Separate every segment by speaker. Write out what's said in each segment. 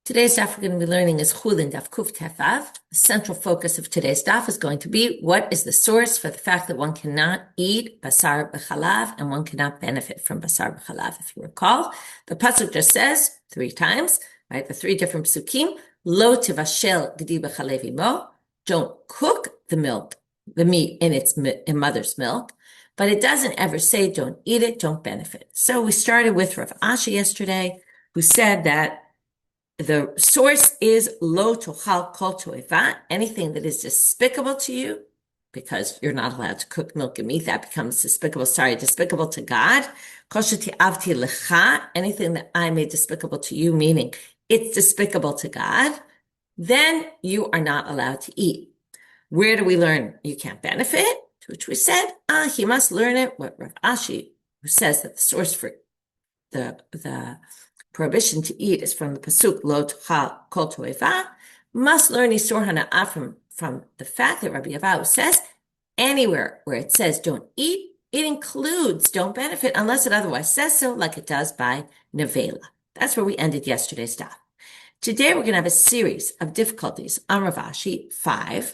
Speaker 1: Today's daf we're going to be learning is Chullin, Daf Kuf Tefav. The central focus of today's daf is going to be what is the source for the fact that one cannot eat basar b'chalav and one cannot benefit from basar b'chalav. If you recall, the pasuk just says 3 times, right? The 3 different psukim: Lo tivashel gedi b'chalev imo. Don't cook the milk, the meat in mother's milk. But it doesn't ever say don't eat it, don't benefit. So we started with Rav Ashi yesterday, who said that the source is lo tochal kol toeva, anything that is despicable to you, because you're not allowed to cook milk and meat, that becomes despicable to God. Kol sheti'avti lecha, anything that I made despicable to you, meaning it's despicable to God, then you are not allowed to eat. Where do we learn you can't benefit? To which we said, he must learn it, what Rav Ashi, who says that the source for the prohibition to eat is from the pasuk lo tochal kol toeva, must learn isur hana'ah from the fact that Rabbi Yavahu says anywhere where it says don't eat, it includes don't benefit unless it otherwise says so, like it does by nevela. That's where we ended yesterday's daf. Today we're going to have a series of difficulties on Rav Ashi 5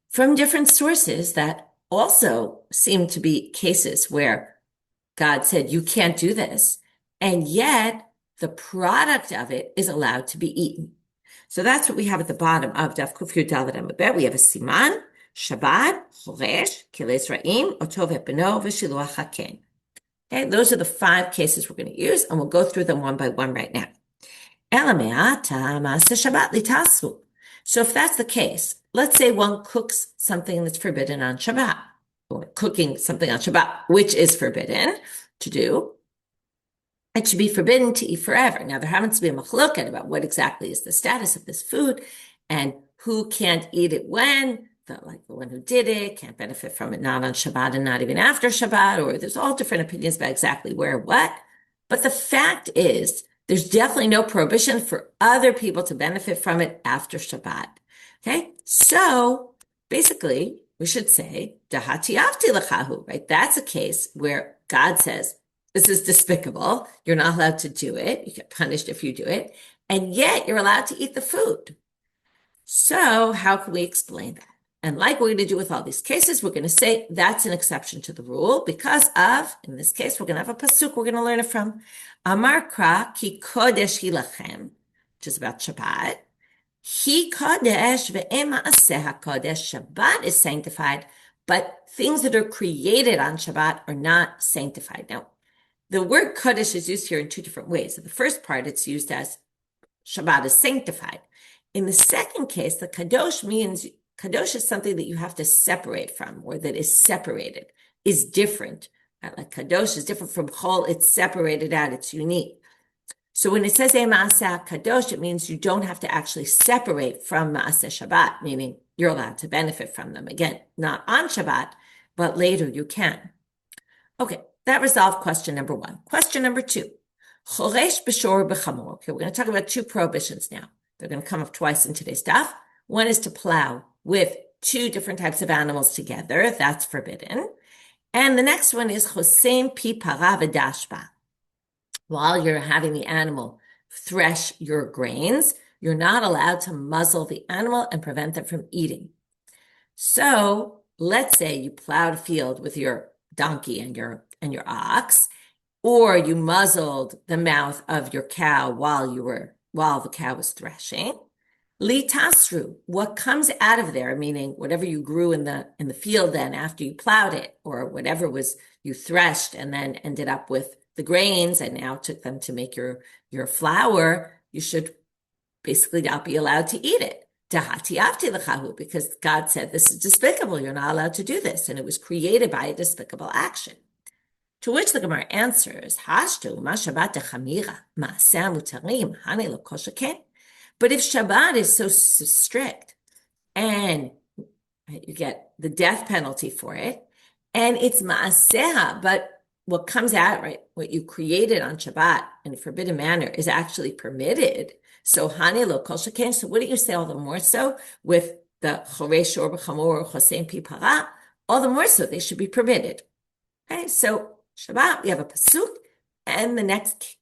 Speaker 1: from different sources that also seem to be cases where God said you can't do this, and yet the product of it is allowed to be eaten. So that's what we have at the bottom of Daf Kuf Yud Daled Amud Bet. We have a siman, Shabbat, Choresh, Kiles Ra'im, Otov Beno, V'Shiluach HaKen. Okay, those are the 5 cases we're going to use, and we'll go through them one by one right now. Elameata Ma'aseh Shabbat Litasu. So if that's the case, let's say one cooks something that's forbidden on Shabbat, or cooking something on Shabbat, which is forbidden to do. It should be forbidden to eat forever. Now, there happens to be a machloket about what exactly is the status of this food and who can't eat it when, the one who did it can't benefit from it, not on Shabbat and not even after Shabbat, or there's all different opinions about exactly where, what. But the fact is, there's definitely no prohibition for other people to benefit from it after Shabbat. Okay? So, basically, we should say, Dahati avti lechahu, right? That's a case where God says, this is despicable. You're not allowed to do it. You get punished if you do it. And yet you're allowed to eat the food. So how can we explain that? And like we're going to do with all these cases, we're going to say that's an exception to the rule because of, in this case, we're going to have a pasuk we're going to learn it from. Amar kra ki kodesh hi lachem, which is about Shabbat. Hi kodesh ve'ema aseh kodesh. Shabbat is sanctified, but things that are created on Shabbat are not sanctified. Now, the word Kodesh is used here in 2 different ways. In the first part, it's used as Shabbat is sanctified. In the second case, the Kadosh means, Kadosh is something that you have to separate from, or that is separated, is different. Like Kadosh is different from Chol, it's separated out, it's unique. So when it says Ma'aseh Kadosh, it means you don't have to actually separate from Ma'aseh Shabbat, meaning you're allowed to benefit from them. Again, not on Shabbat, but later you can. Okay. That resolved question number 1. Question number 2. Choresh b'shor b'chamor. Okay, we're going to talk about 2 prohibitions now. They're going to come up twice in today's daf. One is to plow with 2 different types of animals together. That's forbidden. And the next one is chosem pi para v'dashba. While you're having the animal thresh your grains, you're not allowed to muzzle the animal and prevent them from eating. So let's say you plowed a field with your donkey and your ox, or you muzzled the mouth of your cow while the cow was threshing. Litasru, what comes out of there, meaning whatever you grew in the field then after you plowed it, or whatever was you threshed and then ended up with the grains and now took them to make your flour, you should basically not be allowed to eat it. Dahati avti lechahu, because God said this is despicable, you're not allowed to do this, and it was created by a despicable action. To which the Gemara answers, Hashtu ma Shabbat chamira ma'aseh mutarim hani lo kol sheken. But if Shabbat is so strict, and you get the death penalty for it, and it's ma'aseh, but what comes out, right, what you created on Shabbat in a forbidden manner is actually permitted. So hani lo kol sheken. So what do you say all the more so with the choresh or b'chamor or chosem pi para? All the more so they should be permitted. Okay, so Shabbat, we have a pasuk, and the next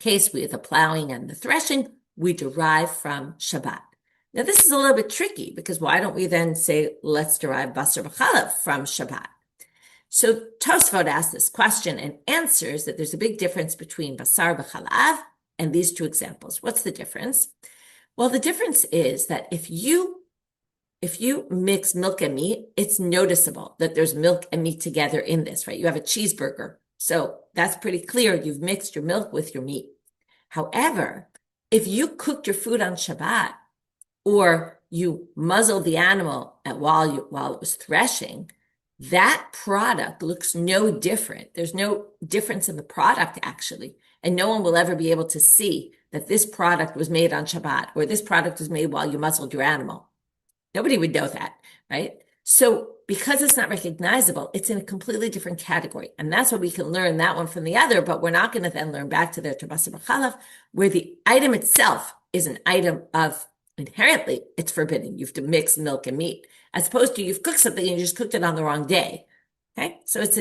Speaker 1: case with the plowing and the threshing, we derive from Shabbat. Now, this is a little bit tricky because why don't we then say, let's derive basar b'chalav from Shabbat? So Tosfot asks this question and answers that there's a big difference between basar b'chalav and these two examples. What's the difference? Well, the difference is that if you mix milk and meat, it's noticeable that there's milk and meat together in this, right? You have a cheeseburger. So that's pretty clear. You've mixed your milk with your meat. However, if you cooked your food on Shabbat or you muzzled the animal while it was threshing, that product looks no different. There's no difference in the product, actually. And no one will ever be able to see that this product was made on Shabbat or this product was made while you muzzled your animal. Nobody would know that, right? So because it's not recognizable, it's in a completely different category. And that's why we can learn that one from the other, but we're not going to then learn back to the basar b'chalav, where the item itself is an item of inherently, it's forbidden. You have to mix milk and meat, as opposed to you've cooked something and you just cooked it on the wrong day. Okay, so it's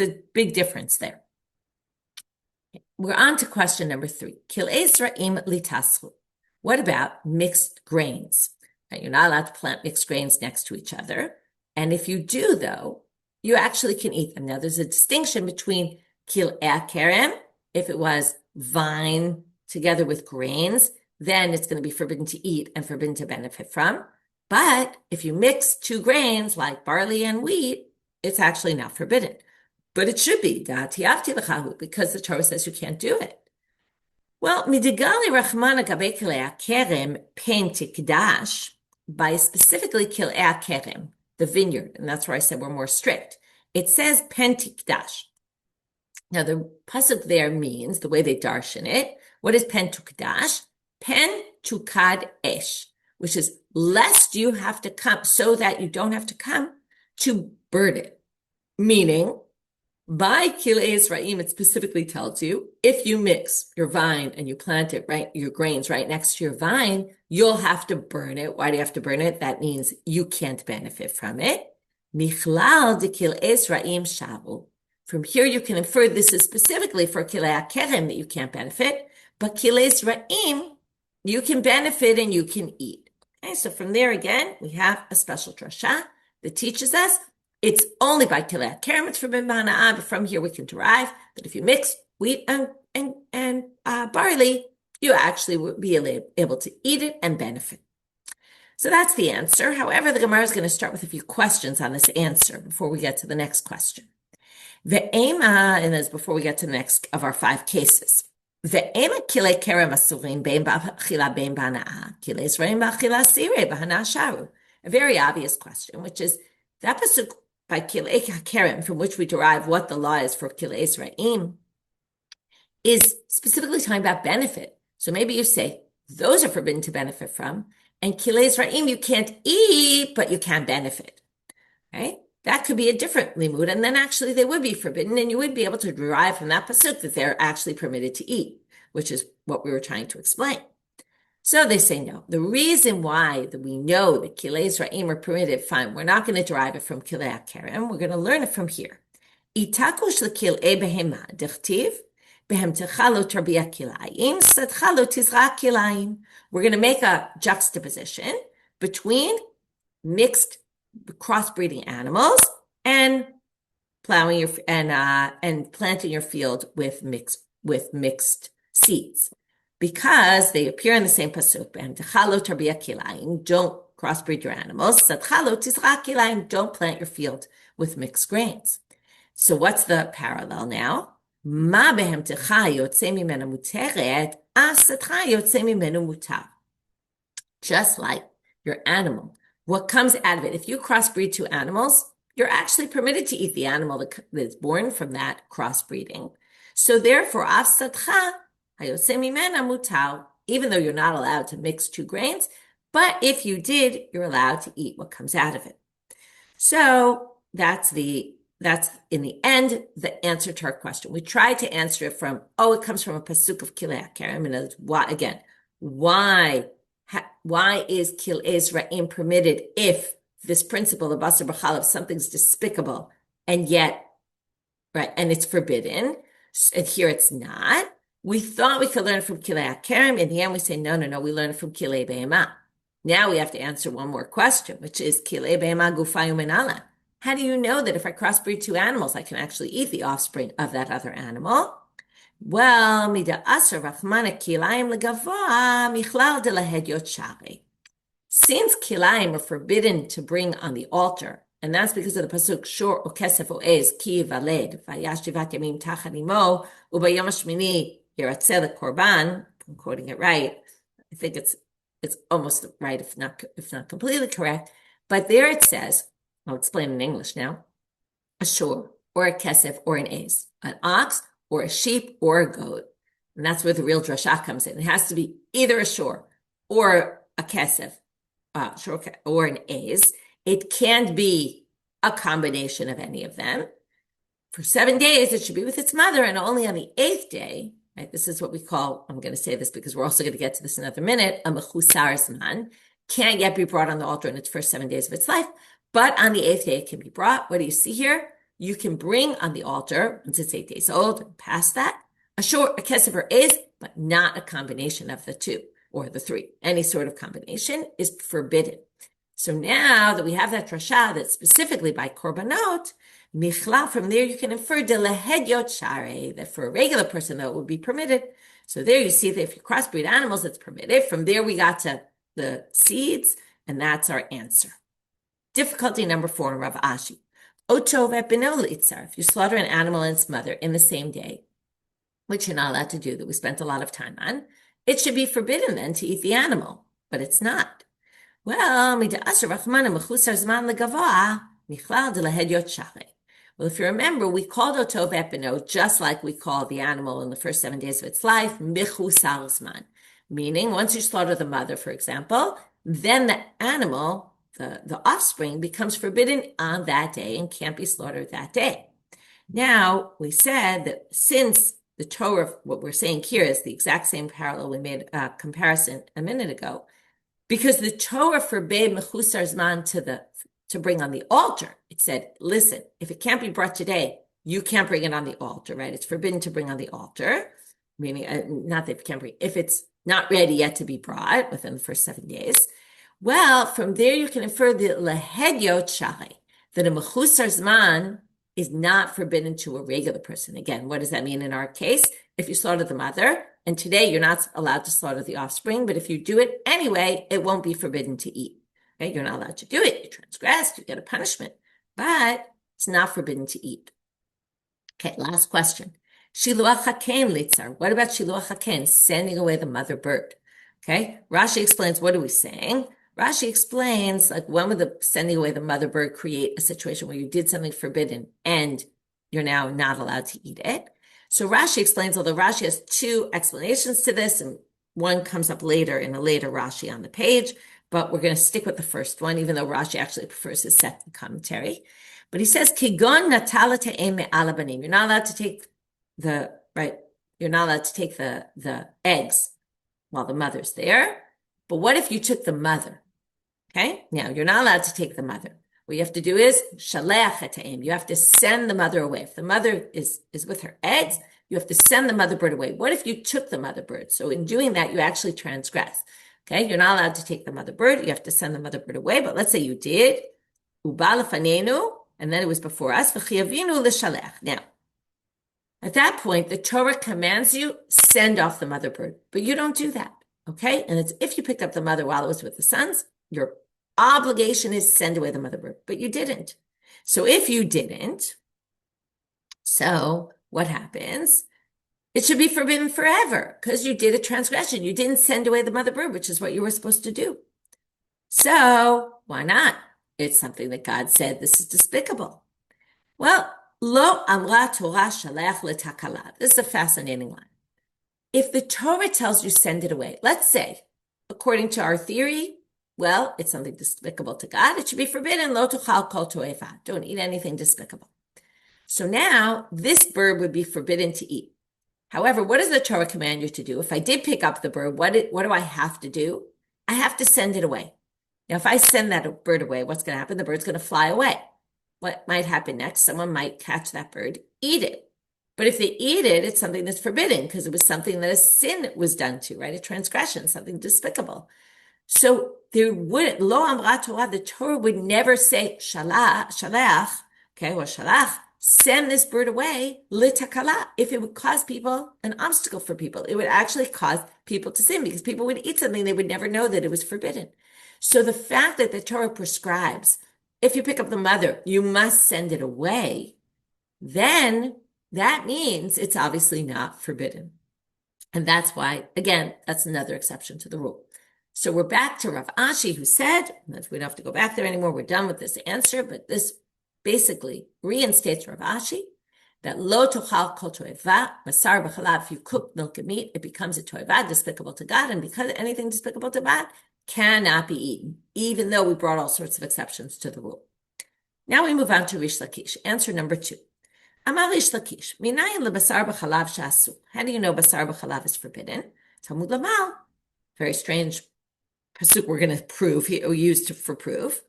Speaker 1: a big difference there. We're on to question number 3. Kilei zra'im litasru. What about mixed grains? Right, you're not allowed to plant mixed grains next to each other. And if you do, though, you actually can eat them. Now, there's a distinction between kilei kerem, if it was vine together with grains, then it's going to be forbidden to eat and forbidden to benefit from. But if you mix 2 grains like barley and wheat, it's actually not forbidden. But it should be, because the Torah says you can't do it. Well, midigali rachmana gabe kilei kerem pen tikdash, by specifically kilei kerem, the vineyard, and that's where I said we're more strict. It says pen tikdash. Now the pasuk there means, the way they darshan it, what is pen tukdash? Pen tukad esh, which is lest you have to come, so that you don't have to come to burn it. Meaning, by kilei zra'im, it specifically tells you, if you mix your vine and you plant it right, your grains right next to your vine, you'll have to burn it. Why do you have to burn it? That means you can't benefit from it. Michlal de kilei zra'im shavu. From here, you can infer this is specifically for kilei kerem that you can't benefit, but kilei zra'im, you can benefit and you can eat. Okay, so from there again, we have a special drasha that teaches us it's only by kilei kerem it's forbidden b'hana'ah, but from here we can derive that if you mix wheat and barley, you actually would be able to eat it and benefit. So that's the answer. However, the Gemara is going to start with a few questions on this answer before we get to the next question. And as before we get to the next of our 5 cases. Kilei kerem asurim bein b'achila bein b'hana'ah, kilei zra'im b'achila asirei b'hana'ah sharu. A very obvious question, which is that pasuk by kilei kerem, from which we derive what the law is for kilei zra'im, is specifically talking about benefit. So maybe you say those are forbidden to benefit from, and kilei zra'im you can't eat, but you can benefit. Right? That could be a different limud, and then actually they would be forbidden, and you would be able to derive from that pasuk that they're actually permitted to eat, which is what we were trying to explain. So they say no. The reason why that we know that kilei zra'im are permitted, fine, we're not going to derive it from kilei kerem. We're going to learn it from here. Itakush lekilei behema dechtiv behemtecha lo tarbiyah kilayim sadcha lo tizra kilayim. We're going to make a juxtaposition between mixed crossbreeding animals and plowing your and planting your field with mixed seeds, because they appear in the same pasuk. Don't crossbreed your animals. Don't plant your field with mixed grains. So what's the parallel now? Just like your animal, what comes out of it? If you crossbreed 2 animals, you're actually permitted to eat the animal that's born from that crossbreeding. So therefore, even though you're not allowed to mix 2 grains, but if you did, you're allowed to eat what comes out of it. So that's in the end, the answer to our question. We tried to answer it from, it comes from a pasuk of kilei kerem. And why is kilei zra'im permitted if this principle of basar b'chalav, something's despicable, and yet, right, and it's forbidden, and here it's not? We thought we could learn from Kilei HaKerem. In the end, we say, no, we learn it from Kilei Behema. Now we have to answer one more question, which is Kilei Behema Gufayu Menala. How do you know that if I crossbreed two animals, I can actually eat the offspring of that other animal? Well, mida asar rachmana kilayim legavoa michlal de lahediot shari. Since kilayim are forbidden to bring on the altar, and that's because of the pasuk shor o kesef o ez ki valed vayashtivat yamim tachat imo ubayom hashmini yiratzeh korban. I'm quoting it right. I think it's almost right, if not completely correct. But there it says, I'll explain in English now, a shor or a kesef or an ez, an ox or a sheep or a goat. And that's where the real drasha comes in. It has to be either a shor or a kesef, or an ez. It can't be a combination of any of them. For 7 days, it should be with its mother, and only on the 8th day, right? This is what we call, I'm going to say this because we're also going to get to this in another minute, a mechusar zman, can't yet be brought on the altar in its first 7 days of its life, but on the 8th day, it can be brought. What do you see here? You can bring on the altar, once it's 8 days old, and past that, a short, a kesef or is, but not a combination of the two or the three. Any sort of combination is forbidden. So now that we have that drasha that's specifically by korbanot, Michla, from there you can infer de lahediot share, that for a regular person though it would be permitted. So there you see that if you crossbreed animals, it's permitted. From there we got to the seeds, and that's our answer. Difficulty number 4 in Rav Ashi. Oto v'beno litzar. If you slaughter an animal and its mother in the same day, which you're not allowed to do, that we spent a lot of time on, it should be forbidden then to eat the animal, but it's not. Well, if you remember, we called Oto v'beno just like we call the animal in the first 7 days of its life, michusar zman, meaning once you slaughter the mother, for example, then the animal, the offspring, becomes forbidden on that day and can't be slaughtered that day. Now, we said that since the Torah, what we're saying here is the exact same parallel we made a comparison a minute ago, because the Torah forbade mechusar zman to bring on the altar. It said, listen, if it can't be brought today, you can't bring it on the altar, right? It's forbidden to bring on the altar, meaning not that it can't bring, if it's not ready yet to be brought within the first 7 days. Well, from there you can infer the lahediot shari, that a mechusar zman is not forbidden to a regular person. Again, what does that mean in our case? If you slaughter the mother, and today you're not allowed to slaughter the offspring, but if you do it anyway, it won't be forbidden to eat. Okay? You're not allowed to do it. You transgressed, you get a punishment, but it's not forbidden to eat. Okay, last question. Shiluach haken litzar. What about shiluach haken, sending away the mother bird? Okay, Rashi explains, what are we saying? Rashi explains, like, when would the sending away the mother bird create a situation where you did something forbidden and you're now not allowed to eat it? So Rashi explains, although Rashi has 2 explanations to this, and one comes up later in a later Rashi on the page, but we're going to stick with the first one, even though Rashi actually prefers his second commentary. But he says, Kigon natala te'em me'ala banim. You're not allowed to take the eggs while the mother's there. But what if you took the mother? Okay, now you're not allowed to take the mother. What you have to do is shaleach eta'im. You have to send the mother away. If the mother is with her eggs, you have to send the mother bird away. What if you took the mother bird? So in doing that, you actually transgress. Okay, you're not allowed to take the mother bird. You have to send the mother bird away. But let's say you did, uba lefanenu, and then it was before us, v'chiyavinu l'shaleach. Now, at that point, the Torah commands you, send off the mother bird, but you don't do that. Okay, and it's if you picked up the mother while it was with the sons, your obligation is send away the mother bird, but you didn't. So if you didn't, so what happens? It should be forbidden forever because you did a transgression. You didn't send away the mother bird, which is what you were supposed to do. So why not? It's something that God said this is despicable. Well, lo amra Torah shalech letakala. This is a fascinating line. If the Torah tells you send it away, let's say, according to our theory, well, it's something despicable to God. It should be forbidden. Lo tuchal kol to'eva. Don't eat anything despicable. So now this bird would be forbidden to eat. However, what does the Torah command you to do? If I did pick up the bird, what do I have to do? I have to send it away. Now, if I send that bird away, what's going to happen? The bird's going to fly away. What might happen next? Someone might catch that bird, eat it. But if they eat it, it's something that's forbidden because it was something that a sin was done to, right? A transgression, something despicable. So there would lo amra Torah, the Torah would never say shalach, okay, or shalach, send this bird away litakala, if it would cause people an obstacle for people. It would actually cause people to sin because people would eat something they would never know that it was forbidden. So the fact that the Torah prescribes, if you pick up the mother, you must send it away, then that means it's obviously not forbidden. And that's why, again, that's another exception to the rule. So we're back to Rav Ashi, who said, we don't have to go back there anymore, we're done with this answer, but this basically reinstates Rav Ashi that lo tochal kol toeva, basar b'chalav, if you cook milk and meat, it becomes a toeva, despicable to God, and because anything despicable to God cannot be eaten, even though we brought all sorts of exceptions to the rule. Now we move on to Rish Lakish, answer number 2. Amar Rish Lakish, minayin lebasar b'chalav she'asu. How do you know basar b'chalav is forbidden? Talmud lamal, very strange pasuk we're going to prove, used for proof.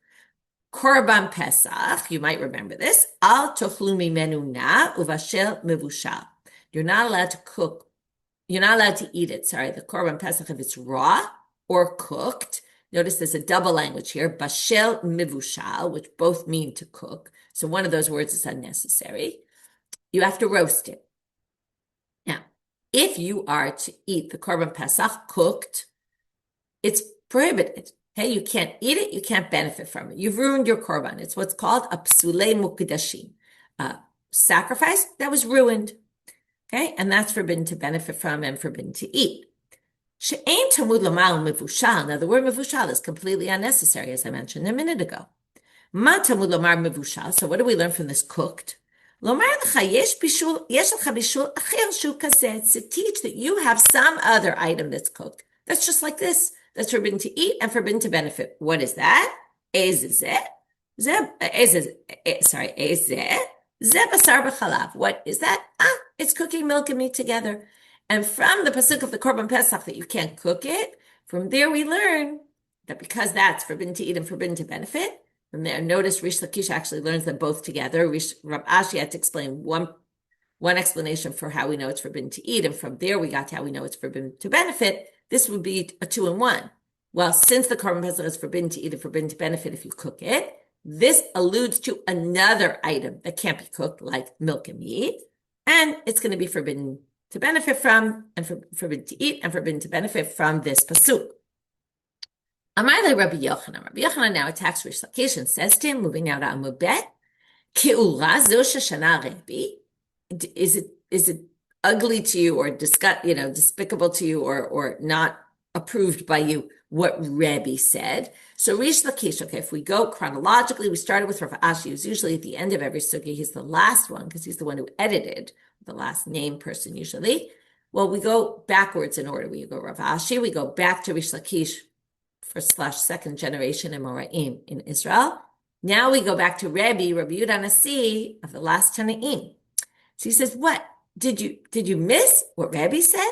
Speaker 1: Korban Pesach, you might remember this. Al tochlu mimenu na uvashel mevushal. You're not allowed to cook. You're not allowed to eat it. Sorry, the Korban Pesach if it's raw or cooked. Notice there's a double language here. Bashel mevushal, which both mean to cook. So one of those words is unnecessary. You have to roast it. Now, if you are to eat the Korban Pesach cooked, it's prohibited. Hey, you can't eat it, you can't benefit from it. You've ruined your korban. It's what's called a psulei mukdashim, sacrifice that was ruined. Okay, and that's forbidden to benefit from and forbidden to eat. She'ein tamud lamal mevushal. Now, the word mevushal is completely unnecessary, as I mentioned a minute ago. Ma tamud lamar mevushal. So, what do we learn from this cooked? Lomar lecha yesh lecha bishul acher shu kazeh. It's to teach that you have some other item that's cooked. That's just like this. That's forbidden to eat and forbidden to benefit. What is that? Ezeh basar b'chalav. What is that? It's cooking milk and meat together. And from the pasuk of the Korban Pesach that you can't cook it, from there we learn that because that's forbidden to eat and forbidden to benefit, from there, notice Rish Lakish actually learns them both together. Rav Ashi had to explain one explanation for how we know it's forbidden to eat, and from there we got to how we know it's forbidden to benefit. This would be a 2-in-1. Well, since the Korban Pesach is forbidden to eat and forbidden to benefit if you cook it, this alludes to another item that can't be cooked, like milk and meat, and it's going to be forbidden to benefit from, and forbidden to eat, and forbidden to benefit from this pasuk. Amarle Rabbi Yochanan. Rabbi Yochanan now attacks Rish Lakish and says to him, moving now to Amud Bet, Ke'ura zo sheshana Rabbi. Is it ugly to you or despicable to you or not approved by you what Rebbe said? So Rish Lakish, okay, if we go chronologically, we started with Rav Ashi, who's usually at the end of every sugya. He's the last one because he's the one who edited, the last named person usually. Well, we go backwards in order. We go Rav Ashi, we go back to Rish Lakish, second generation Amoraim in Israel. Now we go back to Rabbi Yehuda Nasi of the last Tanaim. So he says, what? Did you miss what Rebbe said?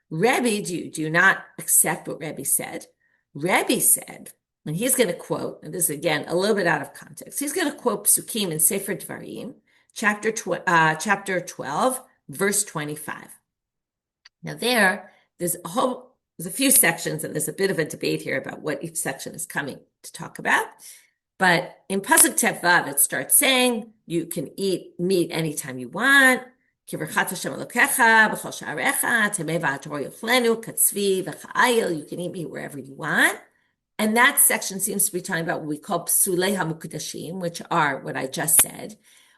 Speaker 1: Rebbe, do you not accept what Rebbe said? Rebbe said, and he's going to quote, and this is again a little bit out of context, he's going to quote Psukim in Sefer Dvarim, chapter 12, verse 25. Now there's a few sections, and there's a bit of a debate here about what each section is coming to talk about. But in Pasuk Tevav, it starts saying you can eat meat anytime you want. You can eat meat wherever you want. And that section seems to be talking about what we call psulei hamukdashim, which are what I just said.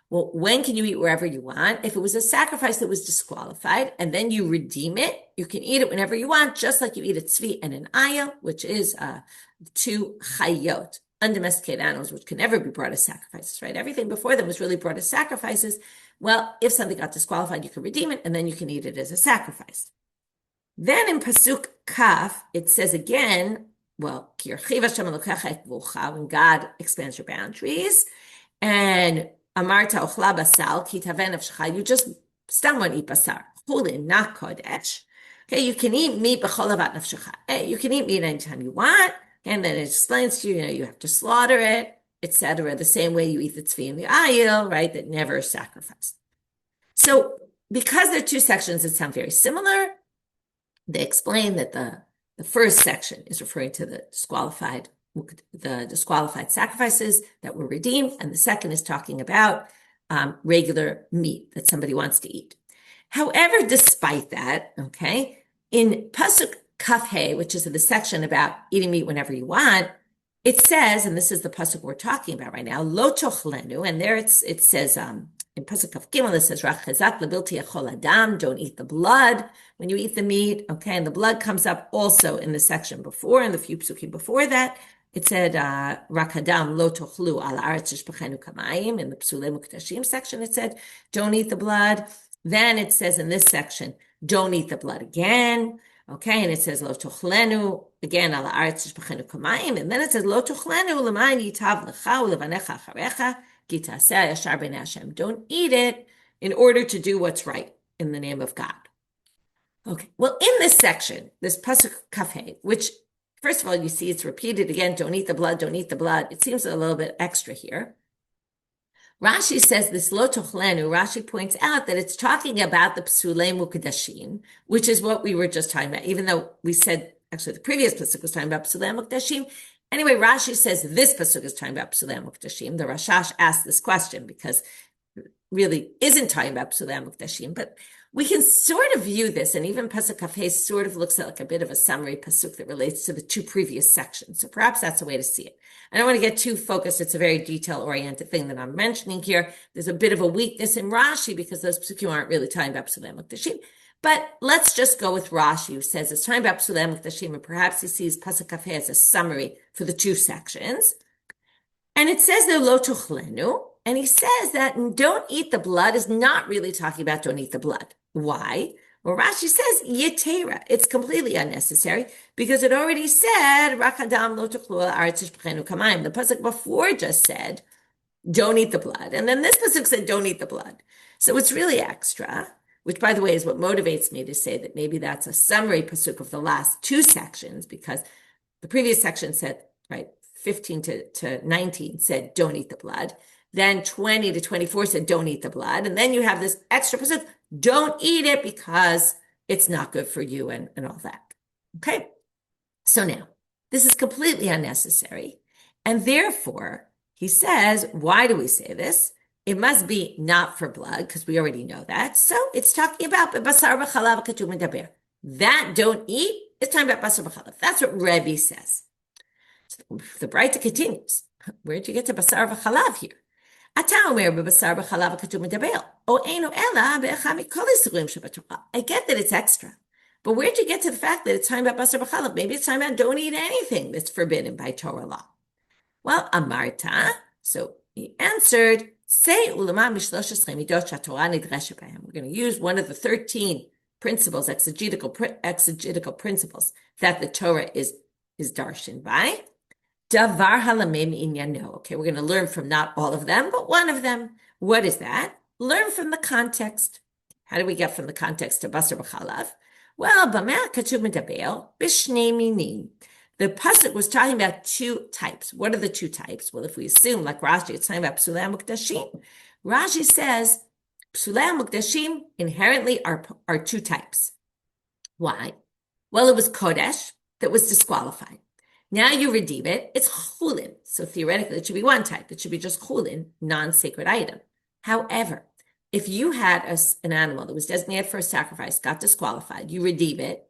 Speaker 1: Well, when can you eat wherever you want? If it was a sacrifice that was disqualified and then you redeem it, you can eat it whenever you want, just like you eat a tzvi and an ayil, which is 2 chayot, undomesticated animals, which can never be brought as sacrifices, right? Everything before them was really brought as sacrifices. Well, if something got disqualified, you can redeem it, and then you can eat it as a sacrifice. Then in Pasuk Kaf, it says again, well, when God expands your boundaries, and Amarta ochla basal ki taven nafshecha, you just someone eat basar, Chullin, not kodesh. Okay, you can eat meat b'chol avat nafshecha. Hey, you can eat meat anytime you want, and then it explains to you, you have to slaughter it, etc. The same way you eat the tzvi and the ayil, right? That never is sacrificed. So because they're two sections that sound very similar, they explain that the first section is referring to the disqualified sacrifices that were redeemed, and the second is talking about regular meat that somebody wants to eat. However, despite that, okay, in Pasuk Kaf He, which is in the section about eating meat whenever you want, it says, and this is the pasuk we're talking about right now, Lo tochlenu, and there it says in pasuk Kaf Gimel it says Rachazak lebilti echol adam, don't eat the blood when you eat the meat. Okay, and the blood comes up also in the section before, in the few psukim before that. It said Rakadam lo tochlu al aretz shpachenu kamayim. In the Psulei Muktashim section, it said don't eat the blood. Then it says in this section, don't eat the blood again. Okay, and it says lo tochlenu again ala aretz shpachenu kamayim, and then it says lo tochlenu l'mayin yitav lecha ulevanecha acharecha ki taseh yashar b'nei Hashem. Don't eat it in order to do what's right in the name of God. Okay, well, in this section, this pasuk kafeh, which first of all you see it's repeated again, don't eat the blood, don't eat the blood. It seems a little bit extra here. Rashi says this lo tochlenu, Rashi points out that it's talking about the psulei mukdashim, which is what we were just talking about, even though we said, actually the previous pasuk was talking about psulei mukdashim. Anyway, Rashi says this pasuk is talking about psulei mukdashim. The Rashash asked this question because it really isn't talking about psulei mukdashim, but we can sort of view this, and even Pasuk Kafeh sort of looks like a bit of a summary pasuk that relates to the two previous sections. So perhaps that's a way to see it. I don't want to get too focused. It's a very detail-oriented thing that I'm mentioning here. There's a bit of a weakness in Rashi because those psukim aren't really talking about Psulei Mukdashim. But let's just go with Rashi, who says it's talking about Psulei Mukdashim, and perhaps he sees Pasuk Kafeh as a summary for the two sections. And it says there, lo tochlenu, and he says that don't eat the blood is not really talking about don't eat the blood. Why? Well, Rashi says yetera. It's completely unnecessary because it already said rakadam lo tuchlu al aretz shpachenu kamayim. The pasuk before just said don't eat the blood, and then this pasuk said don't eat the blood. So it's really extra, which, by the way, is what motivates me to say that maybe that's a summary pasuk of the last two sections, because the previous section said, right, 15 to 19 said don't eat the blood. Then 20 to 24 said, don't eat the blood. And then you have this extra pasuk, don't eat it because it's not good for you and all that. Okay. So now, this is completely unnecessary. And therefore, he says, why do we say this? It must be not for blood, because we already know that. So it's talking about basar b'chalav katuv medaber. That don't eat, it's talking about basar b'chalav. That's what Rebbe says. So the Braita continues. Where'd you get to basar v'chalav here? I get that it's extra, but where'd you get to the fact that it's talking about basar b'chalav? Maybe it's talking about don't eat anything that's forbidden by Torah law. Well, Amarta, so he answered, say we're going to use one of the 13 principles, exegetical principles that the Torah is darshan by. Davar halamim inyano. Okay, we're going to learn from not all of them, but one of them. What is that? Learn from the context. How do we get from the context to basar b'chalav? Well, b'meh katuv medaber b'shnei minim. The pasuk was talking about two types. What are the two types? Well, if we assume, like Rashi, it's talking about psulei mukdashim. Rashi says psulei mukdashim inherently are two types. Why? Well, it was kodesh that was disqualified. Now you redeem it, it's chullin. So theoretically, it should be one type. It should be just chullin, non-sacred item. However, if you had an animal that was designated for a sacrifice, got disqualified, you redeem it,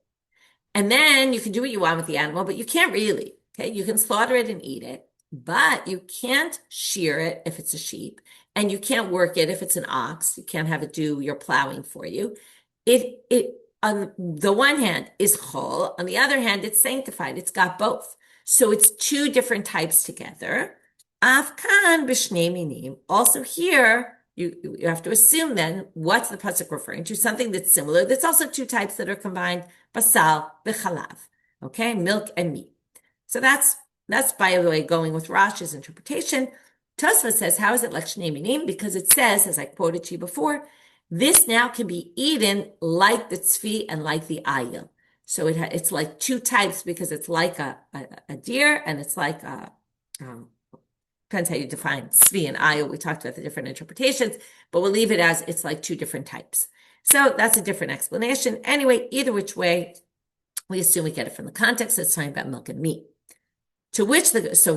Speaker 1: and then you can do what you want with the animal, but you can't really, okay? You can slaughter it and eat it, but you can't shear it if it's a sheep, and you can't work it if it's an ox. You can't have it do your plowing for you. It on the one hand is chol, on the other hand, it's sanctified. It's got both. So it's two different types together. Afkan b'shnei minim. Also here, you have to assume then, what's the pasuk referring to? Something that's similar. There's also two types that are combined, basal v'chalav. Okay, milk and meat. So that's by the way, going with Rashi's interpretation. Tosfos says, how is it like shnei minim? Because it says, as I quoted to you before, this now can be eaten like the tzvi and like the ayil. So it's like two types because it's like a deer and it's like depends how you define tzvi and ayil. We talked about the different interpretations, but we'll leave it as it's like two different types. So that's a different explanation. Anyway, either which way, we assume we get it from the context. It's talking about milk and meat. So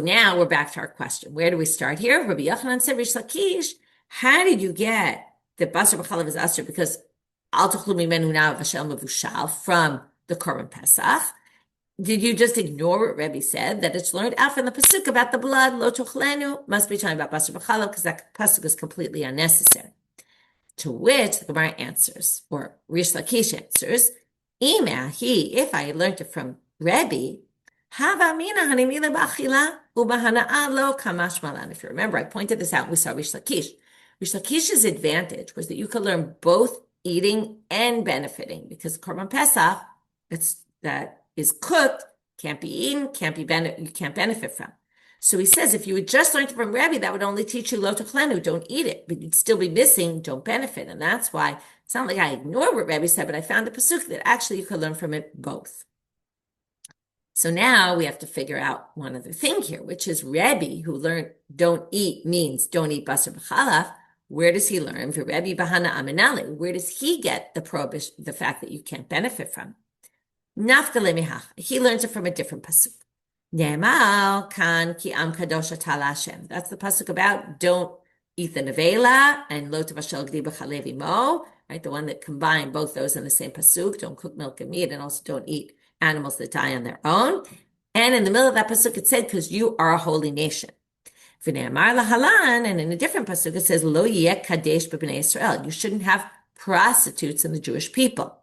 Speaker 1: now we're back to our question. Where do we start here? Rabbi Yochanan said, Rish Lakish, how did you get the basar b'chalav is asur? Because al tuchlu mimenu now v'shel mevushal from the Korban Pesach. Did you just ignore what Rebbe said, that it's learned out from the pasuk about the blood, lo tuchlenu, must be talking about basar b'chalav, because that pasuk is completely unnecessary. To which the Gemara answers, or Rish Lakish answers, if I learned it from Rebbe, if you remember, I pointed this out, we saw Rish Lakish. Rish Lakish's advantage was that you could learn both eating and benefiting, because Korban Pesach, that is cooked, can't be eaten, you can't benefit from. So he says, if you had just learned it from Rebbe, that would only teach you lo techlenu, don't eat it, but you'd still be missing, don't benefit. And that's why it's not like I ignored what Rebbe said, but I found a pasuk that actually you could learn from it both. So now we have to figure out one other thing here, which is Rebbe, who learned don't eat means don't eat basar b'chalav. Where does he learn? Rebbe bahana amenale. Where does he get the prohibition, the fact that you can't benefit from? Nafkale mihach. He learns it from a different pasuk. Ne'emal kan ki am kadosh atah Hashem. That's the pasuk about don't eat the nevela and lo tevashel gdi b'chalev imo. Right, the one that combined both those in the same pasuk. Don't cook milk and meat, and also don't eat animals that die on their own. And in the middle of that pasuk, it said, because you are a holy nation. V'ne'amar lahalan, and in a different pasuk, it says, lo yeh kadesh b'bnei Yisrael. You shouldn't have prostitutes in the Jewish people.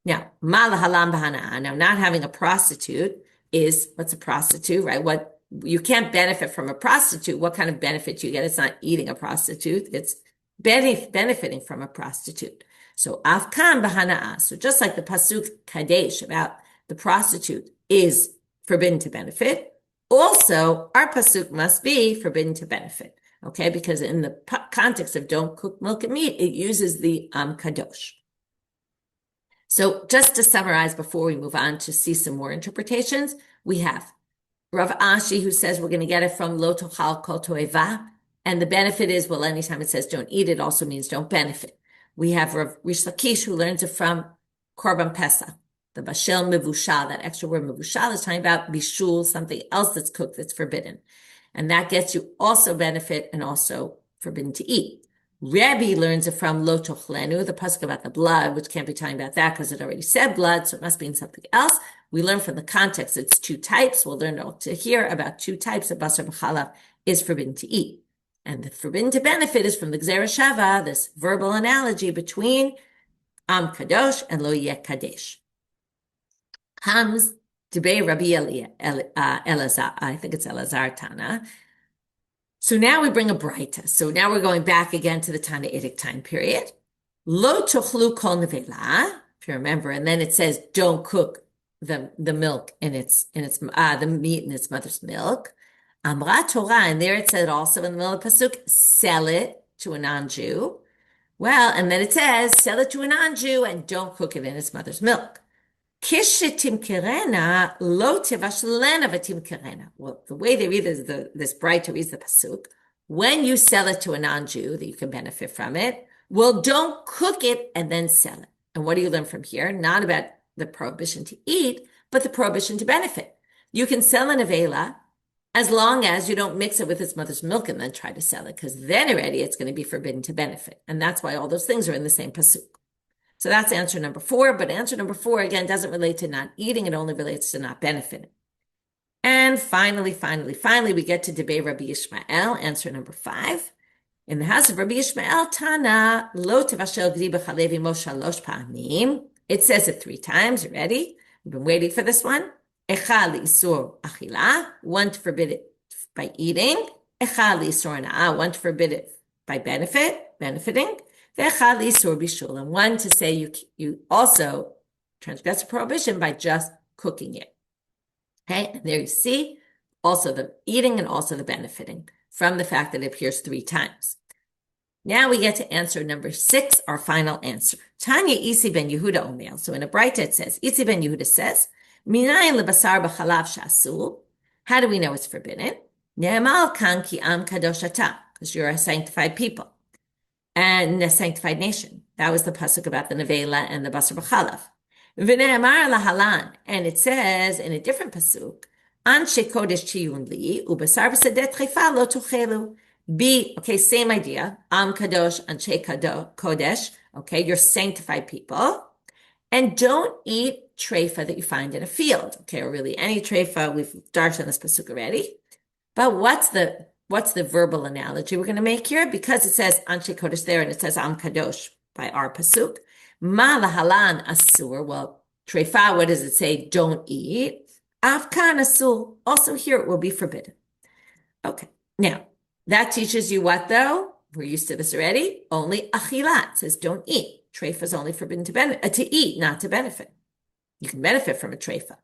Speaker 1: Now, ma lahalan b'hana'ah. Now, not having a prostitute is, what's a prostitute, right? What you can't benefit from a prostitute. What kind of benefit do you get? It's not eating a prostitute. It's benefiting from a prostitute. So, afkan b'hana'ah. So just like the pasuk kadesh about the prostitute is forbidden to benefit, also our pasuk must be forbidden to benefit, okay? Because in the context of don't cook milk and meat, it uses the kadosh. So just to summarize before we move on to see some more interpretations, we have Rav Ashi, who says we're going to get it from lo tochal kol toeva, and the benefit is, well, anytime it says don't eat, it also means don't benefit. We have Rav Rish Lakish, who learns it from Korban Pesach. The bashel mevushal, that extra word mevushal is talking about bishul, something else that's cooked that's forbidden. And that gets you also benefit and also forbidden to eat. Rebbe learns it from lo tochlenu, the pasuk about the blood, which can't be talking about that because it already said blood, so it must mean something else. We learn from the context it's two types. We'll learn to hear about two types of basar b'chalav is forbidden to eat. And the forbidden to benefit is from the Gzera Shava, this verbal analogy between am kadosh and lo yeh kadesh. Comes Debei Rabbi Elazar, I think it's Elazar Tana. So now we bring a Braita. So now we're going back again to the Tanaitic time period. Lo tochlu kol nevela, if you remember, and then it says don't cook the milk in the meat in its mother's milk. Amra Torah, and there it said also in the middle of the pasuk, sell it to a non-Jew. Well, and then it says sell it to a non-Jew and don't cook it in its mother's milk. Kishetimkerena lo tevashlena v'timkerena. Well, the way they read this Braita reads the pasuk. When you sell it to a non-Jew that you can benefit from it, well, don't cook it and then sell it. And what do you learn from here? Not about the prohibition to eat, but the prohibition to benefit. You can sell an avela as long as you don't mix it with its mother's milk and then try to sell it, because then already it's going to be forbidden to benefit. And that's why all those things are in the same pasuk. So that's answer number 4, but answer number 4, again, doesn't relate to not eating. It only relates to not benefiting. And finally, we get to Debei Rabbi Yishmael, answer number 5. In the house of Rabbi Yishmael, Tana, lo tevashel gdi b'chalev imo shalosh pa'amim. It says it 3 times. You ready? We've been waiting for this one. Echal isur achila, one to forbid it by eating. Echal isur na'ah, one to forbid it by benefiting. And one to say you also transgress a prohibition by just cooking it. Okay, and there you see also the eating and also the benefiting from the fact that it appears 3 times. Now we get to answer number 6, our final answer. Tanya Isi ben Yehuda Omer. So in a Braita it says, Isi ben Yehuda says, Minayin lebasar b'chalav shasul. How do we know it's forbidden? Ne'emal kan ki am kadosh ata, because you're a sanctified people. and a sanctified nation. That was the pasuk about the nevela and the basar b'chalav. V'ne'amar lahalan, and it says in a different pasuk, anshe kodesh chiyun li ubasar b'sedeh tchifa lo tuchelu. Be, okay, same idea. Am kadosh, anshe kodesh. Okay, you're sanctified people, and don't eat treifa that you find in a field. Okay, or really any treifa. We've darshan this pasuk already. But what's the verbal analogy we're going to make here? Because it says anshe kodesh there, and it says am kadosh by our pasuk. Ma lahalan asur. Well, treifa, what does it say? Don't eat. Afkan asur. Also here it will be forbidden. Okay. Now, that teaches you what though? We're used to this already. Only achilat. It says don't eat. Treifa is only forbidden to eat, not to benefit. You can benefit from a treifa.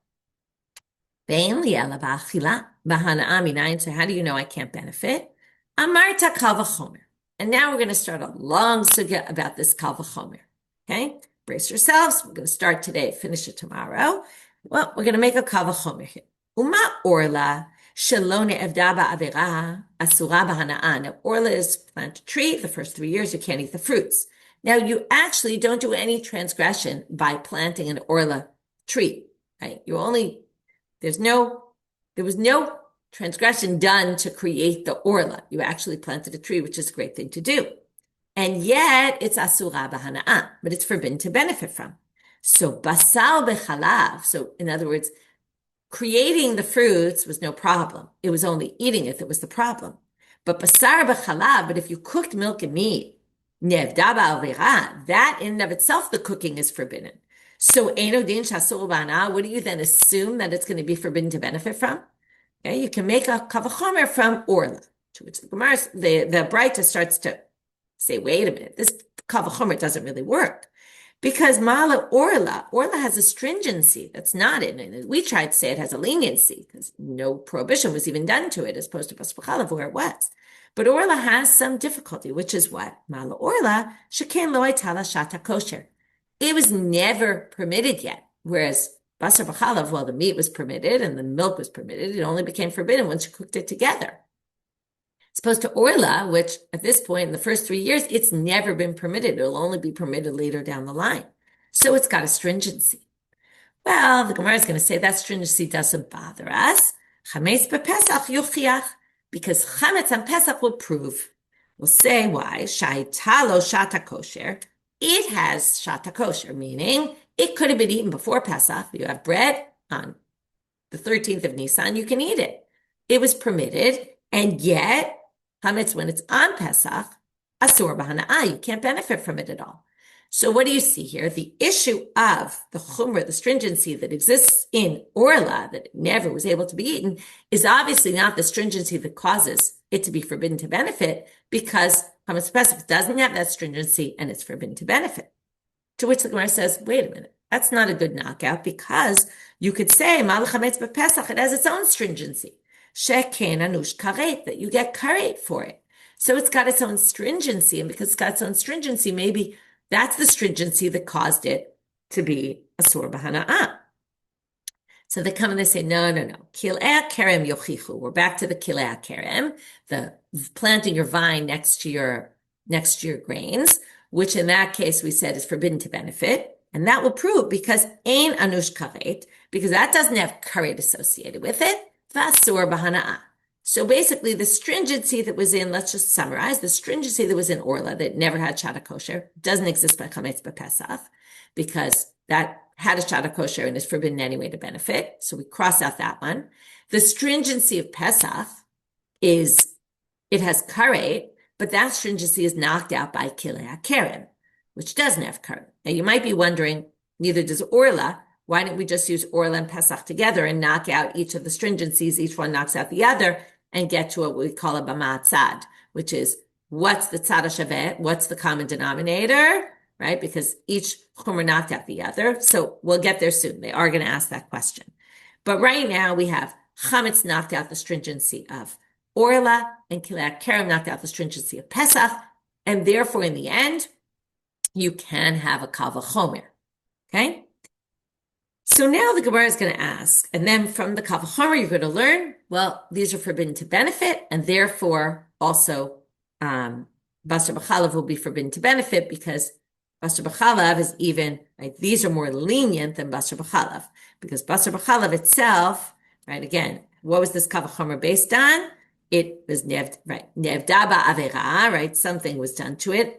Speaker 1: So how do you know I can't benefit? Amarta kal v'chomer. And now we're going to start a long sugya about this kal v'chomer. Okay? Brace yourselves. We're going to start today, finish it tomorrow. Well, we're going to make a kal v'chomer here. Uma orla shelo ne'evda ba'avera asura b'hana'ah. Now, orla is plant a tree. The first 3 years, you can't eat the fruits. Now, you actually don't do any transgression by planting an orla tree. Right? There was no transgression done to create the orla. You actually planted a tree, which is a great thing to do. And yet it's asura b'hana'ah, but it's forbidden to benefit from. So basal b'chalav, so in other words, creating the fruits was no problem. It was only eating it that was the problem. But basar b'chalav, but if you cooked milk and meat, nevda ba'avera, that in and of itself, the cooking is forbidden. So what do you then assume that it's going to be forbidden to benefit from? Okay, you can make a kavachomer from orla, to which the Gemara, the Braita starts to say, wait a minute, this kavachomer doesn't really work. Because mala orla has a stringency that's not in it. We tried to say it has a leniency because no prohibition was even done to it as opposed to basar b'chalav where it was. But orla has some difficulty, which is what? Mala orla sheken lo hayta la shata kosher. It was never permitted yet. Whereas basar b'chalav, well, the meat was permitted and the milk was permitted. It only became forbidden once you cooked it together. As opposed to orla, which at this point in the first 3 years, it's never been permitted. It'll only be permitted later down the line. So it's got a stringency. Well, the Gemara is going to say that stringency doesn't bother us. Chametz b'Pesach yuchiach, because chametz on Pesach will prove. We'll say why. Sha'ita lo shata kosher. It has shata kosher, meaning it could have been eaten before Pesach. You have bread on the 13th of Nisan, you can eat it. It was permitted, and yet, chametz, when it's on Pesach, asur b'hana'ah, you can't benefit from it at all. So what do you see here? The issue of the chumrah, the stringency that exists in orla, that it never was able to be eaten, is obviously not the stringency that causes it to be forbidden to benefit, because chametz Pesach doesn't have that stringency and it's forbidden to benefit. To which the Gemara says, wait a minute, that's not a good knockout, because you could say, mal chametz b'Pesach, it has its own stringency. Sheken anush karet, that you get karet for it. So it's got its own stringency, and because it's got its own stringency, maybe that's the stringency that caused it to be asur b'hana'ah. So they come and they say, no. Kilei kerem yochichu. We're back to the kilei kerem, the planting your vine next to your grains, which in that case we said is forbidden to benefit. And that will prove because ein anush karet, because that doesn't have karet associated with it, v'asur b'hana'ah. So basically the stringency that was in, let's just summarize, the stringency that was in orla that never had shata kosher doesn't exist by chametz b'Pesach, because that had a shata kosher and is forbidden anyway to benefit. So we cross out that one. The stringency of Pesach is, it has karet, but that stringency is knocked out by kilei kerem, which doesn't have karet. Now you might be wondering, neither does orla. Why don't we just use orla and Pesach together and knock out each of the stringencies? Each one knocks out the other and get to what we call a bama tzad, which is what's the tzad hashaveh, what's the common denominator, right? Because each chumrah knocked out the other. So we'll get there soon. They are going to ask that question. But right now we have chametz knocked out the stringency of orla, and kilei kerem knocked out the stringency of Pesach, and therefore in the end, you can have a kal v'chomer. Okay? So now the Gemara is going to ask, and then from the kal v'chomer you're going to learn, well, these are forbidden to benefit, and therefore also Basar b'chalav will be forbidden to benefit because Basar b'chalav is even, right, these are more lenient than Basar b'chalav because Basar b'chalav itself, right, again, what was this kavachomer based on? It was nevda ba'avera, right, something was done to it,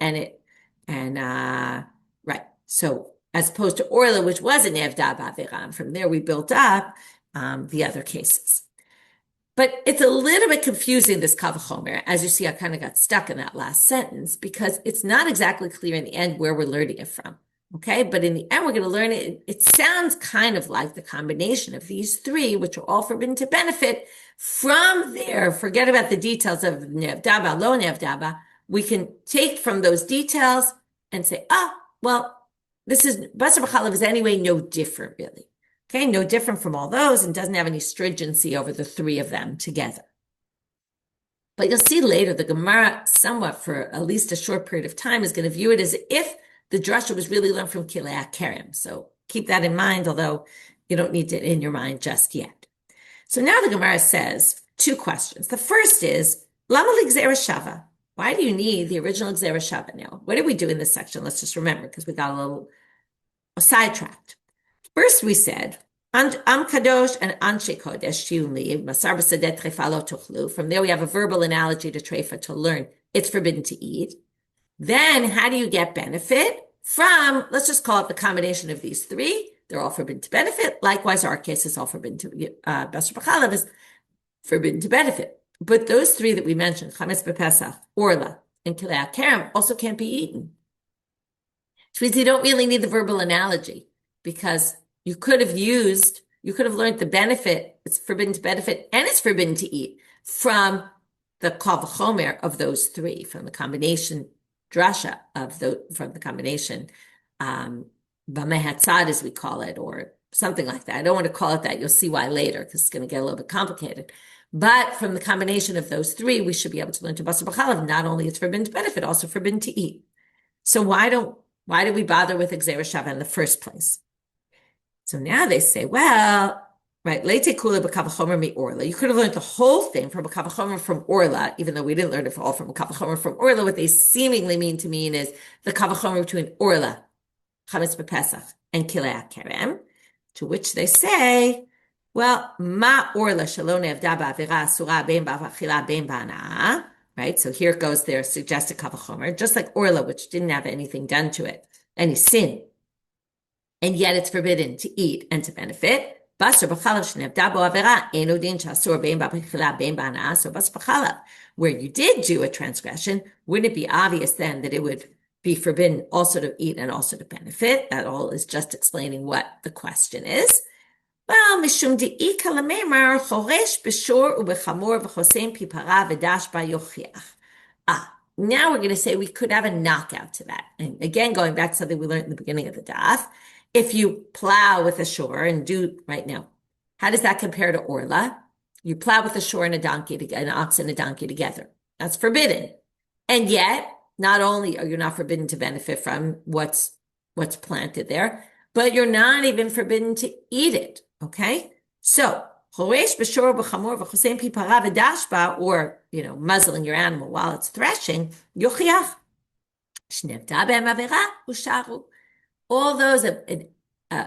Speaker 1: right, so as opposed to orla, which wasn't nevda ba'avera, from there we built up the other cases. But it's a little bit confusing, this kavachomer. As you see, I kind of got stuck in that last sentence because it's not exactly clear in the end where we're learning it from. Okay, but in the end, we're going to learn it. It sounds kind of like the combination of these three, which are all forbidden to benefit. From there, forget about the details of nevdaba, lo nevdaba. We can take from those details and say, well, this is basar b'chalav is anyway no different, really. Okay, no different from all those and doesn't have any stringency over the three of them together. But you'll see later, the Gemara, somewhat for at least a short period of time, is going to view it as if the drasha was really learned from Kilei Kerem. So keep that in mind, although you don't need it in your mind just yet. So now the Gemara says two questions. The first is, Lama l'gzera shava? Why do you need the original gzera shava now? What did we do in this section? Let's just remember, because we got a little sidetracked. First, we said, Am kadosh and anshe kodesh shiuli, masar b'sadeh trefa lo tuchlu. From there, we have a verbal analogy to trefa to learn it's forbidden to eat. Then, how do you get benefit? From, let's just call it the combination of these three. They're all forbidden to benefit. Likewise, our case is all forbidden to, basar b'chalav is forbidden to benefit. But those three that we mentioned, chametz b'pesach, orla, and kilei kerem, also can't be eaten. Which means you don't really need the verbal analogy because you could have learned the benefit, it's forbidden to benefit, and it's forbidden to eat from the kal v'chomer of those three, from the combination drasha from the combination b'mehatzad, as we call it, or something like that. I don't want to call it that. You'll see why later, because it's going to get a little bit complicated. But from the combination of those three, we should be able to learn to basar b'chalav. Not only it's forbidden to benefit, also forbidden to eat. So why do we bother with gzera shava in the first place? So now they say, well, right, leite kula b'kavachomer mi orla. You could have learned the whole thing from a kavachomer from orla, even though we didn't learn it all from a kavachomer from orla. What they seemingly mean to mean is the kavachomer between orla, chametz b'pesach, and kilei kerem, to which they say, well, ma orla shalom nevda ba'avira asura bein ba'achila bein ba'ana'ah. Right, so here goes their suggested kavachomer, just like orla, which didn't have anything done to it, any sin, and yet it's forbidden to eat and to benefit. Basar b'chalav shenevda bo avera eno din shasur bein ba'achila bein ba'ana'ah. So basar b'chalav, where you did do a transgression, wouldn't it be obvious then that it would be forbidden also to eat and also to benefit? That all is just explaining what the question is. Well, mishum di'ika lememar choresh b'shor u'b'chamor v'chosein pipara v'dash ba'yochiach. Now we're going to say we could have a knockout to that. And again, going back to something we learned in the beginning of the daf, if you plow with a shore and do right now, how does that compare to orla? You plow with a shore and an ox and a donkey together. That's forbidden. And yet, not only are you not forbidden to benefit from what's planted there, but you're not even forbidden to eat it. Okay? So, choresh b'shor b'chamor v'chosein pipara v'dashba, or, muzzling your animal while it's threshing, yochiach. Shnevda be'em avera usharu. All those,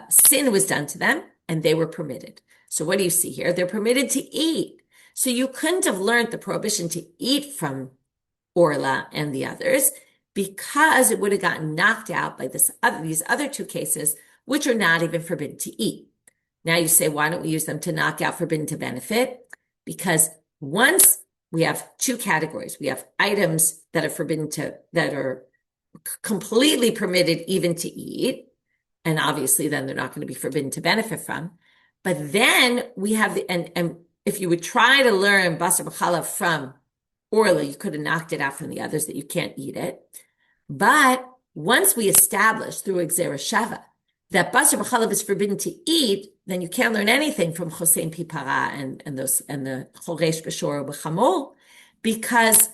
Speaker 1: sin was done to them, and they were permitted. So what do you see here? They're permitted to eat. So you couldn't have learned the prohibition to eat from orla and the others because it would have gotten knocked out by these other two cases, which are not even forbidden to eat. Now you say, why don't we use them to knock out forbidden to benefit? Because once we have two categories, we have items that are that are completely permitted even to eat, and obviously then they're not going to be forbidden to benefit from. But then we have and if you would try to learn basar b'chalav from orla, you could have knocked it out from the others that you can't eat it. But once we establish through gzera shava that basar b'chalav is forbidden to eat, then you can't learn anything from chosein pipara and the choresh b'shor b'chamor, because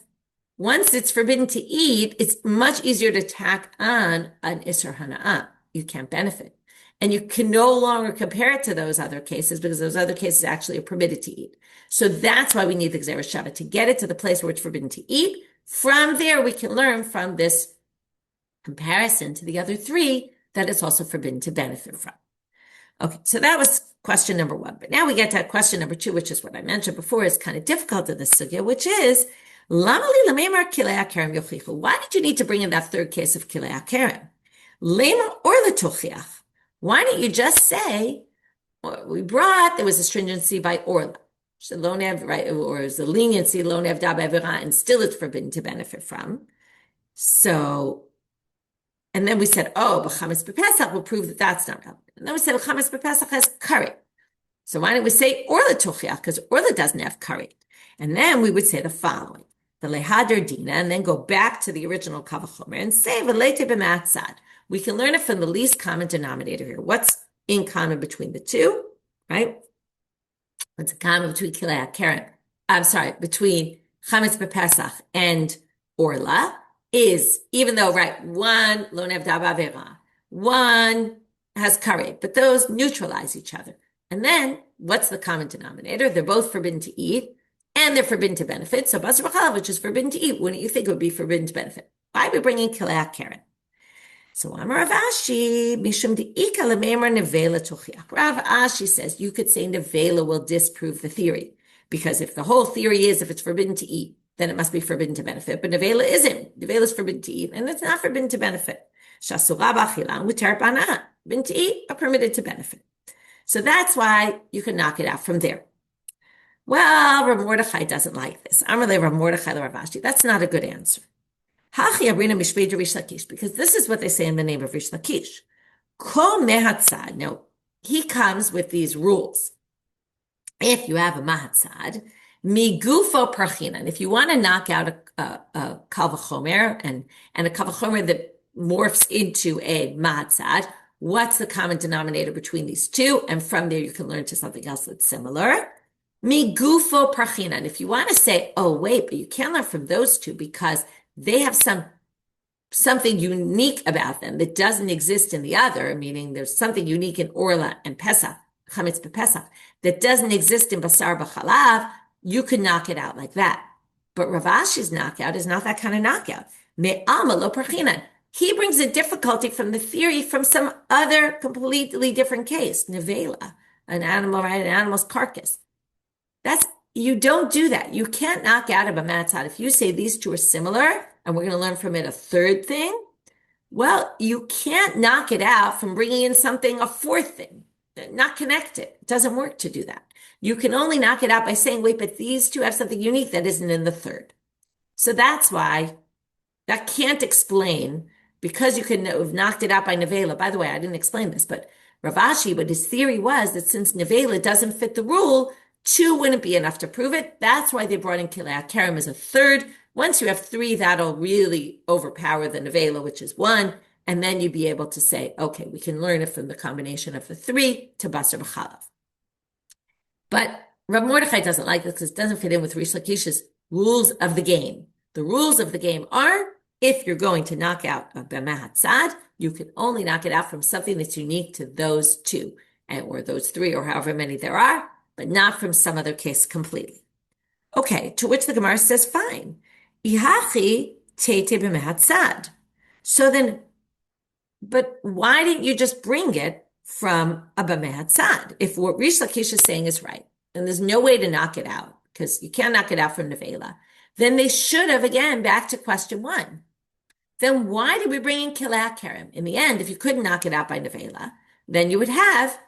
Speaker 1: once it's forbidden to eat, it's much easier to tack on an isser hana'ah. You can't benefit. And you can no longer compare it to those other cases because those other cases actually are permitted to eat. So that's why we need the gzera shava, to get it to the place where it's forbidden to eat, From there, we can learn from this comparison to the other three that it's also forbidden to benefit from. Okay, so that was question number one. But now we get to question number two, which is what I mentioned before is kind of difficult in this sugya, which is, why did you need to bring in that third case of kilei hakerem? Lema or l'tochiach? Why don't you just say, there was a stringency by orla, right, or is a leniency, lo nevda b'avera, and still it's forbidden to benefit from. So, and then we said, but chametz b'pesach will prove that that's not relevant. And then we said, chametz b'pesach has karet. So why don't we say orla tochiach? Because orla doesn't have karet. And then we would say the following, the lehadar dina, and then go back to the original kavachomer and say, v'leite b'matzad. We can learn it from the least common denominator here. What's in common between the two, right? What's in common between kilei hakerem? Between chametz b'pesach and orla is, even though, right, one lo nevda b'avera, one has karet, but those neutralize each other. And then, what's the common denominator? They're both forbidden to eat, and they're forbidden to benefit. So basar b'chalav, which is forbidden to eat, wouldn't you think it would be forbidden to benefit? Why are we bringing kilei hakerem? So Amar Rav Ashi, Mishum de'ika lemeimar nevela tochiach. Rav Ashi says you could say nevela will disprove the theory, because if the whole theory is if it's forbidden to eat, then it must be forbidden to benefit. But nevela isn't. Nevela is forbidden to eat, and it's not forbidden to benefit. Shasura b'achila u'ter b'anah, forbidden to eat, but permitted to benefit. So that's why you can knock it out from there. Well, Rav Mordechai doesn't like this. Amar le Rav Mordechai le Rav Ashi. That's not a good answer. Because this is what they say in the name of Rish Lakish. Kol mehatzad. Now, he comes with these rules. If you have a mahatzad, migufo parchinan. If you want to knock out a kal v'chomer and a kal v'chomer that morphs into a mahatzad, what's the common denominator between these two? And from there, you can learn to something else that's similar. Migufo parchinan. If you want to say, wait, but you can't learn from those two because they have something unique about them that doesn't exist in the other, meaning there's something unique in Orla and Pesach, Chametz b'Pesach, that doesn't exist in Basar b'Chalav, you could knock it out like that. But Rav Ashi's knockout is not that kind of knockout. Me'alma lo parchinan. He brings a difficulty from the theory from some other completely different case, nevela, an animal, right, an animal's carcass. You don't do that. You can't knock out of a matzad. If you say these two are similar, and we're going to learn from it a third thing, well, you can't knock it out from bringing in a fourth thing, not connect it. It doesn't work to do that. You can only knock it out by saying, wait, but these two have something unique that isn't in the third. So that's why that can't explain, because you could have knocked it out by nevela. By the way, I didn't explain this, but Rav Ashi, but his theory was that since nevela doesn't fit the rule, two wouldn't be enough to prove it. That's why they brought in kilei hakerem as a third. Once you have three, that'll really overpower the nevela, which is one. And then you'd be able to say, okay, we can learn it from the combination of the three to basar b'chalav. But Rav Mordechai doesn't like this because it doesn't fit in with Rish Lakish's rules of the game. The rules of the game are, if you're going to knock out a b'mahatzad, you can only knock it out from something that's unique to those two, or those three, or however many there are, but not from some other case completely. Okay, to which the Gemara says, fine. Ihachi tete b'mehatzad. So then, but why didn't you just bring it from a b'mehatzad? If what Rish Lakish is saying is right, and there's no way to knock it out, because you can't knock it out from nevela, then they should have, again, back to question one. Then why did we bring in kilei hakerem? In the end, if you couldn't knock it out by nevela, then you would have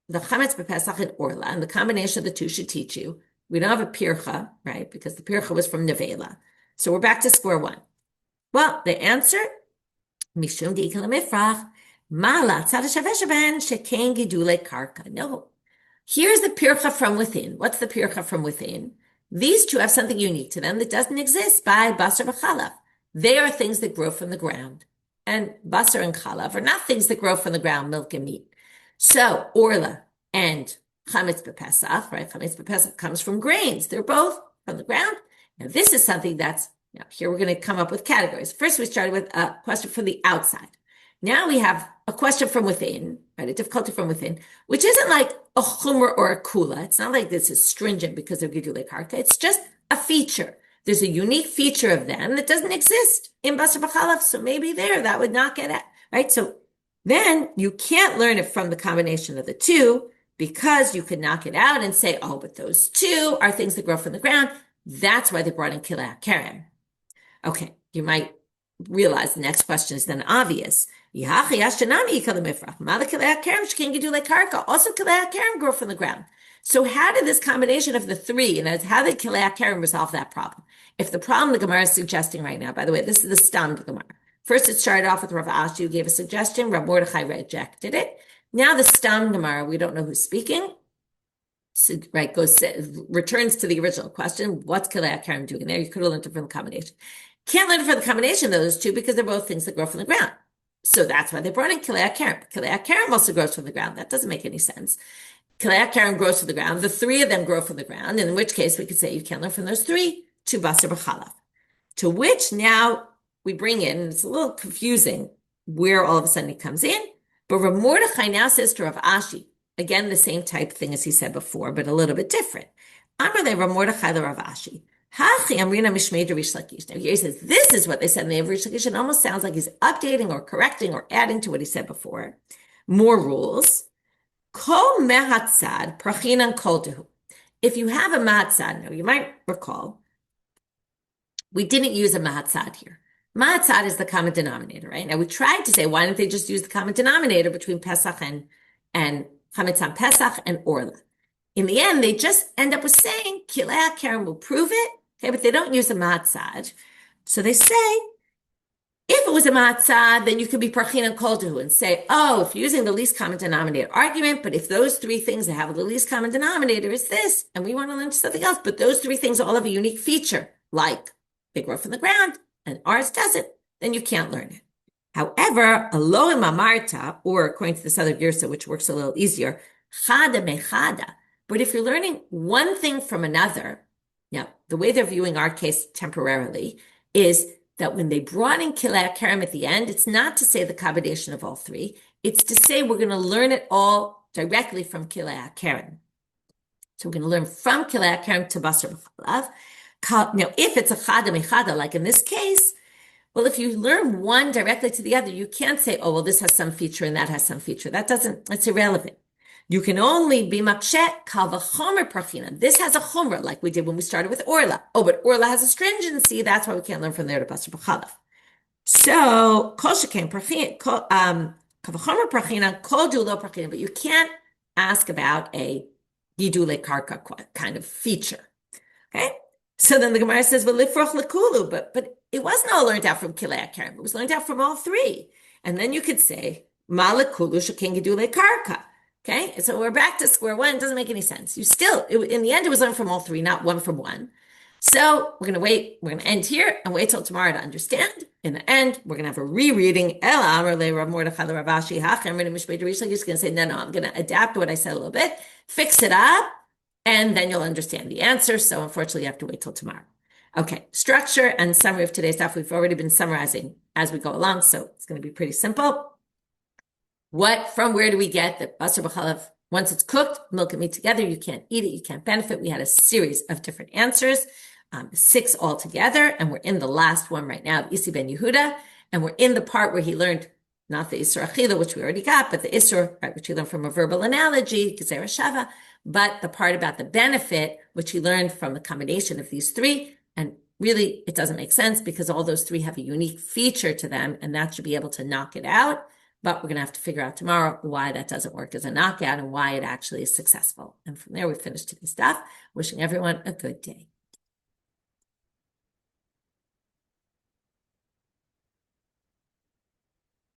Speaker 1: the chametz b'Pesach and orla, and the combination of the two should teach you. We don't have a pircha, right? Because the pircha was from nevela. So we're back to square one. Well, the answer, mishum de'ikal mifrach, mala tzad hashaveh sheben sheken gidulei karka. No. Here's the pircha from within. What's the pircha from within? These two have something unique to them that doesn't exist by basar b'chalav. They are things that grow from the ground. And basar and chalav are not things that grow from the ground, milk and meat. So, orla and chametz b'Pesach, right? Chametz b'Pesach comes from grains. They're both from the ground. Now, this is something that's, here we're going to come up with categories. First, we started with a question from the outside. Now we have a question from within, right? A difficulty from within, which isn't like a chumrah or a kula. It's not like this is stringent because of gidulei karka. It's just a feature. there's a unique feature of them that doesn't exist in basar b'chalav. So maybe there, that would knock it out, right? So then you can't learn it from the combination of the two, because you could knock it out and say, oh, but those two are things that grow from the ground. That's why they brought in kilei hakerem. Okay, you might realize the next question is then obvious. Also, kilei hakerem grow from the ground. So how did this combination of the three, and how did kilei hakerem resolve that problem? If the problem the Gemara is suggesting right now, by the way, this is the stam of the Gemara. First, it started off with Rav Ashi, who gave a suggestion. Rav Mordechai rejected it. Now the stam Gemara, we don't know who's speaking. So, right, returns to the original question. What's kilei hakerem doing there? You could have learned it from the combination. Can't learn it from the combination of those two because they're both things that grow from the ground. So that's why they brought in kilei hakerem. Kilei hakerem also grows from the ground. That doesn't make any sense. Kilei hakerem grows from the ground. The three of them grow from the ground, in which case we could say you can't learn from those three to basar b'chalav. To which now we bring in, and it's a little confusing where all of a sudden it comes in, but Rav Mordechai now says to Rav Ashi, again, the same type thing as he said before, but a little bit different. Amar le Rav Mordechai le Rav Ashi. Hachi amrina mishmei Rish Lakish. Now here he says, this is what they said in the Rish Lakish. It almost sounds like he's updating or correcting or adding to what he said before. More rules. Kol mehatzad prachinan kol dehu. If you have a mahatzad, now you might recall, we didn't use a mahatzad here. Mahatzad is the common denominator, right? Now we tried to say, why don't they just use the common denominator between Pesach and Chametz on Pesach and Orla? In the end, they just end up with saying, kilei hakerem will prove it, okay, but they don't use a mahatzad. So they say, if it was a mahatzad, then you could be prachinan kol dehu and say, oh, if you're using the least common denominator argument, but if those three things that have the least common denominator is this, and we want to learn something else, but those three things all have a unique feature, like they grow from the ground, and ours doesn't, then you can't learn it. However, alo im amarta, or according to this other girsa, which works a little easier, chada mechada. But if you're learning one thing from another, now, the way they're viewing our case temporarily is that when they brought in kilei hakerem at the end, it's not to say the combination of all three. It's to say we're going to learn it all directly from kilei hakerem. So we're going to learn from kilei hakerem to basar b'chalav. Now, if it's a chada mechada, like in this case, well, if you learn one directly to the other, you can't say, oh, well, this has some feature and that has some feature. That's irrelevant. You can only be makshet kal v'chomer prachina. This has a chomer, like we did when we started with Orla. Oh, but Orla has a stringency. That's why we can't learn from there to basar b'chalav. So, kol sheken prachina, kal v'chomer prachina, kol dulo prachina. But you can't ask about a gidule karka kind of feature. Okay? So then the Gemara says, well, lifroch lekulu, but it wasn't all learned out from kilei hakerem. It was learned out from all three. And then you could say, ma lekulu sheken gidule karka. Okay, so we're back to square one. It doesn't make any sense. In the end, it was learned from all three, not one from one. So we're going to wait. We're going to end here and wait till tomorrow to understand. In the end, we're going to have a rereading. Ela amar le Rav Mordechai le Rav Ashi hachem amrina mishmei Rish Lakish. He's going to say, no, I'm going to adapt what I said a little bit, fix it up, and then you'll understand the answer. So unfortunately, you have to wait till tomorrow. Okay, structure and summary of today's stuff. We've already been summarizing as we go along, so it's going to be pretty simple. From where do we get that basar b'chalav, once it's cooked, milk and meat together, you can't eat it, you can't benefit? We had a series of different answers, 6 altogether, and we're in the last one right now, Isi ben Yehuda, and we're in the part where he learned not the Isur Achila, which we already got, but the Isur, right, which he learned from a verbal analogy, Gezerah Shava, but the part about the benefit, which he learned from the combination of these three, and really, it doesn't make sense because all those three have a unique feature to them, and that should be able to knock it out. But we're going to have to figure out tomorrow why that doesn't work as a knockout and why it actually is successful. And from there, we finish today's stuff. Wishing everyone a good day.